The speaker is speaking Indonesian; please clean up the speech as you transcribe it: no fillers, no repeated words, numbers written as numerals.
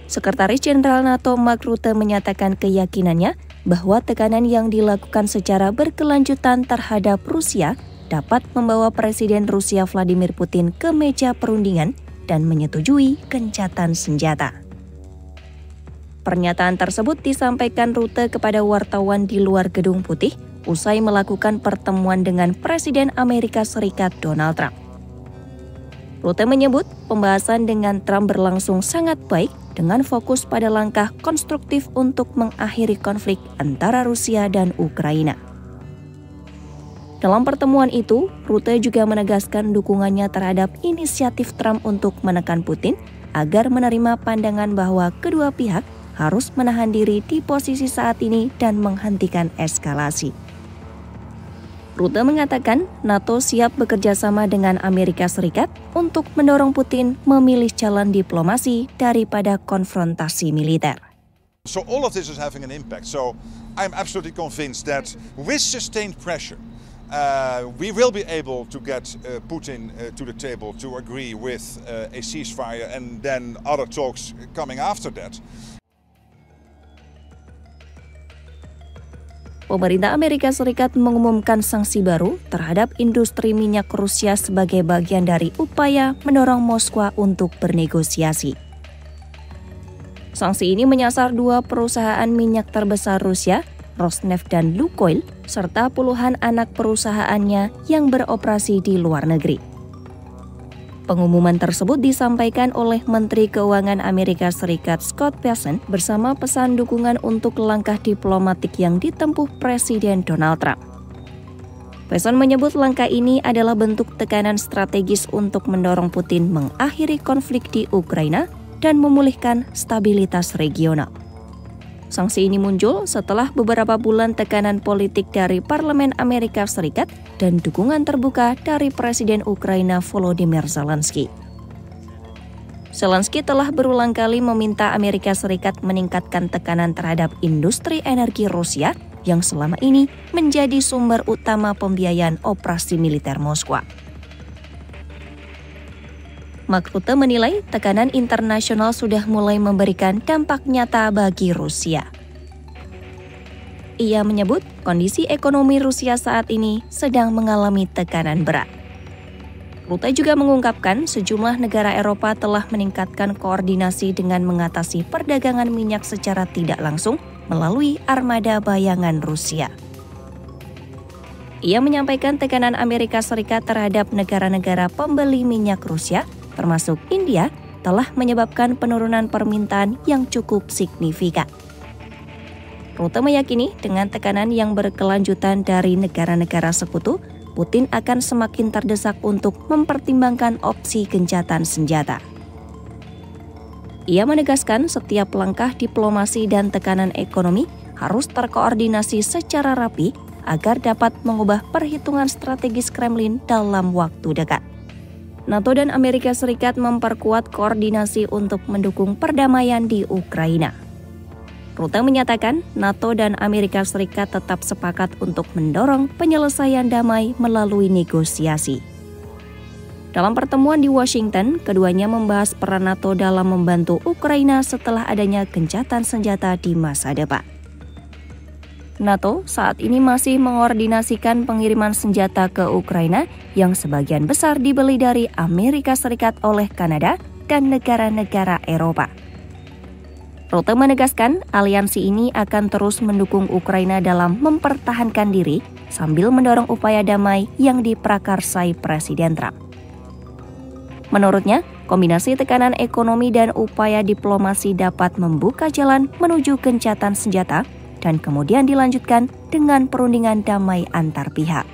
Sekretaris Jenderal NATO Mark Rutte menyatakan keyakinannya bahwa tekanan yang dilakukan secara berkelanjutan terhadap Rusia dapat membawa Presiden Rusia Vladimir Putin ke meja perundingan dan menyetujui gencatan senjata. Pernyataan tersebut disampaikan Rutte kepada wartawan di luar Gedung Putih usai melakukan pertemuan dengan Presiden Amerika Serikat Donald Trump. Rutte menyebut pembahasan dengan Trump berlangsung sangat baik dengan fokus pada langkah konstruktif untuk mengakhiri konflik antara Rusia dan Ukraina. Dalam pertemuan itu, Rutte juga menegaskan dukungannya terhadap inisiatif Trump untuk menekan Putin agar menerima pandangan bahwa kedua pihak harus menahan diri di posisi saat ini dan menghentikan eskalasi. Rutte mengatakan NATO siap bekerja sama dengan Amerika Serikat untuk mendorong Putin memilih jalan diplomasi daripada konfrontasi militer. So all of this is having an impact. So I'm absolutely convinced that with sustained pressure, we will be able to get Putin to the table to agree with a ceasefire and then other talks coming after that. Pemerintah Amerika Serikat mengumumkan sanksi baru terhadap industri minyak Rusia sebagai bagian dari upaya mendorong Moskwa untuk bernegosiasi. Sanksi ini menyasar dua perusahaan minyak terbesar Rusia, Rosneft dan Lukoil, serta puluhan anak perusahaannya yang beroperasi di luar negeri. Pengumuman tersebut disampaikan oleh Menteri Keuangan Amerika Serikat Scott Bessent bersama pesan dukungan untuk langkah diplomatik yang ditempuh Presiden Donald Trump. Bessent menyebut langkah ini adalah bentuk tekanan strategis untuk mendorong Putin mengakhiri konflik di Ukraina dan memulihkan stabilitas regional. Sanksi ini muncul setelah beberapa bulan tekanan politik dari Parlemen Amerika Serikat dan dukungan terbuka dari Presiden Ukraina Volodymyr Zelensky. Zelensky telah berulang kali meminta Amerika Serikat meningkatkan tekanan terhadap industri energi Rusia yang selama ini menjadi sumber utama pembiayaan operasi militer Moskwa. Mark Rutte menilai tekanan internasional sudah mulai memberikan dampak nyata bagi Rusia. Ia menyebut kondisi ekonomi Rusia saat ini sedang mengalami tekanan berat. Rutte juga mengungkapkan sejumlah negara Eropa telah meningkatkan koordinasi dengan mengatasi perdagangan minyak secara tidak langsung melalui armada bayangan Rusia. Ia menyampaikan tekanan Amerika Serikat terhadap negara-negara pembeli minyak Rusia termasuk India, telah menyebabkan penurunan permintaan yang cukup signifikan. Rutte meyakini dengan tekanan yang berkelanjutan dari negara-negara sekutu, Putin akan semakin terdesak untuk mempertimbangkan opsi gencatan senjata. Ia menegaskan setiap langkah diplomasi dan tekanan ekonomi harus terkoordinasi secara rapi agar dapat mengubah perhitungan strategis Kremlin dalam waktu dekat. NATO dan Amerika Serikat memperkuat koordinasi untuk mendukung perdamaian di Ukraina. Rutte menyatakan NATO dan Amerika Serikat tetap sepakat untuk mendorong penyelesaian damai melalui negosiasi. Dalam pertemuan di Washington, keduanya membahas peran NATO dalam membantu Ukraina setelah adanya gencatan senjata di masa depan. NATO saat ini masih mengordinasikan pengiriman senjata ke Ukraina yang sebagian besar dibeli dari Amerika Serikat oleh Kanada dan negara-negara Eropa. Rutte menegaskan aliansi ini akan terus mendukung Ukraina dalam mempertahankan diri sambil mendorong upaya damai yang diprakarsai Presiden Trump. Menurutnya, kombinasi tekanan ekonomi dan upaya diplomasi dapat membuka jalan menuju gencatan senjata dan kemudian dilanjutkan dengan perundingan damai antar pihak.